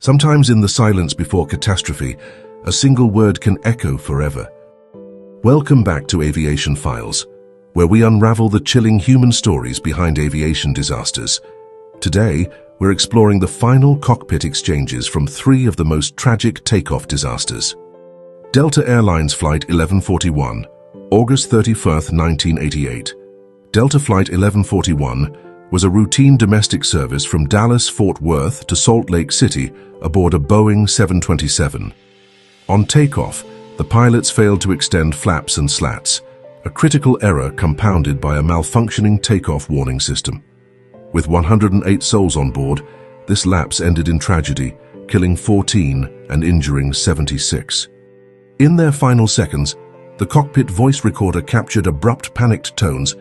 Sometimes in the silence before catastrophe, a single word can echo forever. Welcome back to Aviation Files, where we unravel the chilling human stories behind aviation disasters. Today, we're exploring the final cockpit exchanges from three of the most tragic takeoff disasters. Delta Airlines Flight 1141, August 31, 1988. Delta Flight 1141 was a routine domestic service from Dallas-Fort Worth to Salt Lake City aboard a Boeing 727. On takeoff, the pilots failed to extend flaps and slats, a critical error compounded by a malfunctioning takeoff warning system. With 108 souls on board, this lapse ended in tragedy, killing 14 and injuring 76. In their final seconds, the cockpit voice recorder captured abrupt, panicked tones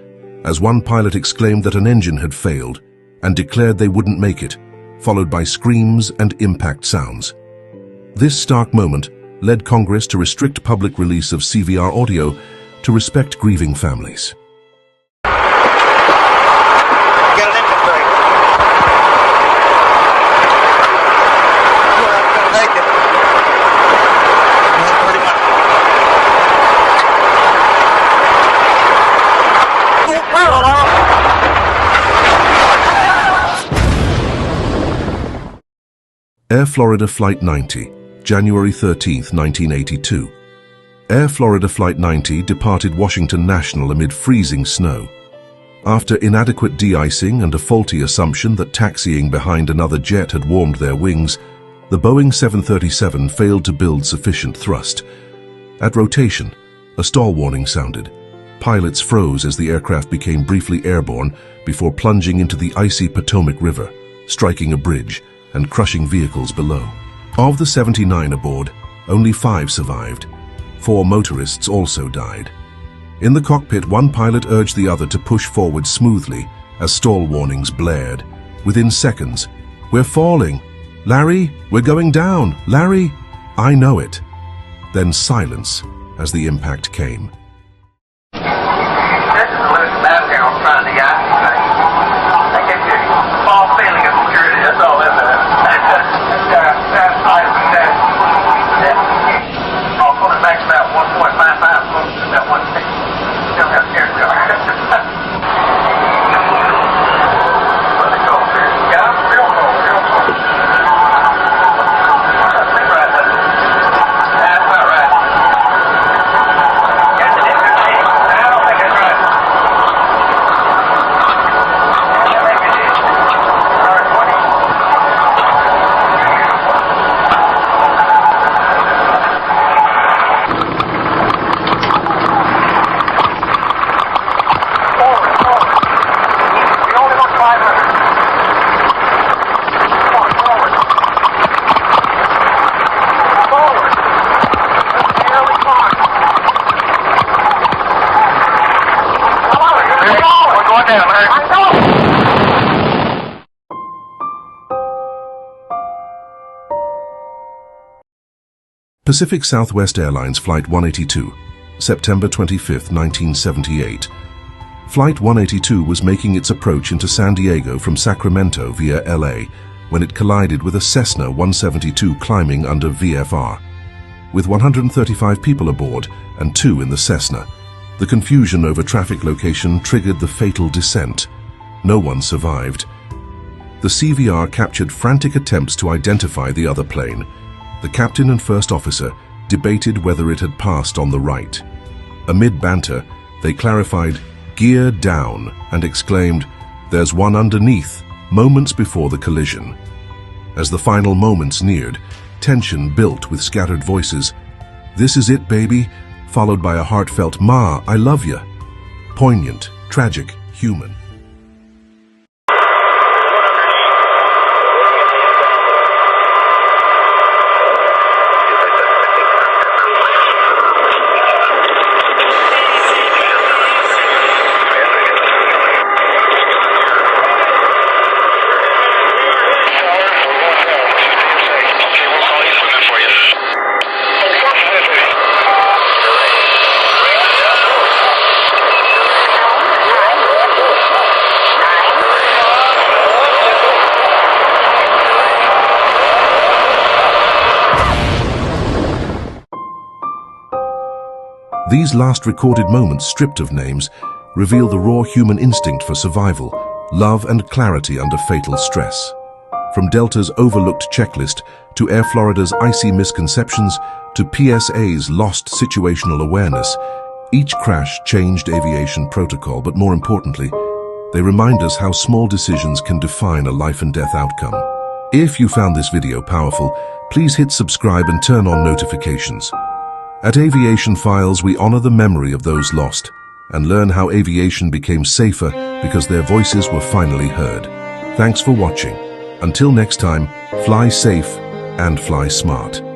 as one pilot exclaimed that an engine had failed and declared they wouldn't make it, followed by screams and impact sounds. This stark moment led Congress to restrict public release of CVR audio to respect grieving families. Air Florida Flight 90, January 13, 1982. Air Florida Flight 90 departed Washington National amid freezing snow. After inadequate de-icing and a faulty assumption that taxiing behind another jet had warmed their wings, the Boeing 737 failed to build sufficient thrust. At rotation, a stall warning sounded. Pilots froze as the aircraft became briefly airborne before plunging into the icy Potomac River, striking a bridge and crushing vehicles below. Of the 79 aboard, only 5 survived. 4 motorists also died. In the cockpit, one pilot urged the other to push forward smoothly as stall warnings blared. Within seconds, "We're falling. Larry, we're going down. Larry, I know it." Then silence as the impact came. This is a loose background trying to guide you. I get you a false feeling of security, that's all that is. That's tight as a desk. I'll put it back about 1.55, close to about 1.6. Still got scared to go. Let it go, sir. Yeah, real cold, real cold. Sleep right there. That's about right. Yes, it is. I don't think it's right. Yeah, maybe it is. All right, 20. Pacific Southwest Airlines Flight 182, September 25, 1978. Flight 182 was making its approach into San Diego from Sacramento via LA when it collided with a Cessna 172 climbing under VFR. With 135 people aboard and 2 in the Cessna, the confusion over traffic location triggered the fatal descent. No one survived. The CVR captured frantic attempts to identify the other plane. The captain and first officer debated whether it had passed on the right. Amid banter, they clarified, "Gear down," and exclaimed, "There's one underneath," moments before the collision. As the final moments neared, tension built with scattered voices. "This is it, baby," followed by a heartfelt, "Ma, I love ya." Poignant, tragic, human. These last recorded moments, stripped of names, reveal the raw human instinct for survival, love and clarity under fatal stress. From Delta's overlooked checklist to Air Florida's icy misconceptions to PSA's lost situational awareness, each crash changed aviation protocol, but more importantly, they remind us how small decisions can define a life and death outcome. If you found this video powerful, please hit subscribe and turn on notifications. At Aviation Files, we honor the memory of those lost and learn how aviation became safer because their voices were finally heard. Thanks for watching. Until next time, fly safe and fly smart.